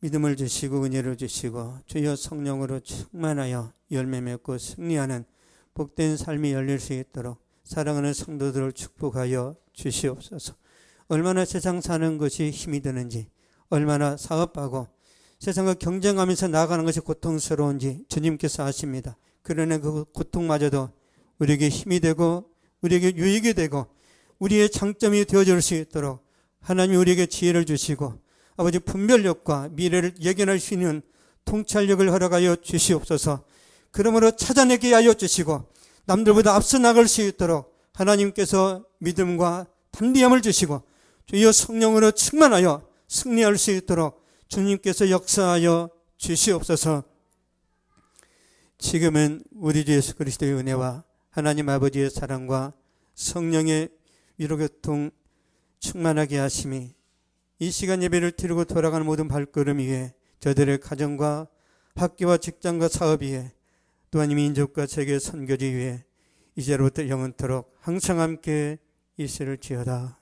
믿음을 주시고 은혜를 주시고 주여 성령으로 충만하여 열매 맺고 승리하는 복된 삶이 열릴 수 있도록 사랑하는 성도들을 축복하여 주시옵소서. 얼마나 세상 사는 것이 힘이 드는지, 얼마나 사업하고 세상과 경쟁하면서 나아가는 것이 고통스러운지 주님께서 아십니다. 그러나 그 고통마저도 우리에게 힘이 되고 우리에게 유익이 되고 우리의 장점이 되어줄 수 있도록 하나님이 우리에게 지혜를 주시고 아버지 분별력과 미래를 예견할 수 있는 통찰력을 허락하여 주시옵소서. 그러므로 찾아내게 하여 주시고 남들보다 앞서 나갈 수 있도록 하나님께서 믿음과 담대함을 주시고 주여 성령으로 충만하여 승리할 수 있도록 주님께서 역사하여 주시옵소서. 지금은 우리 주 예수 그리스도의 은혜와 하나님 아버지의 사랑과 성령의 위로교통 충만하게 하심이 이 시간 예배를 드리고 돌아가는 모든 발걸음 위에 저들의 가정과 학교와 직장과 사업 위에 또한 이 민족과 세계 선교지 위에 이제로부터 영원토록 항상 함께 있을지어다.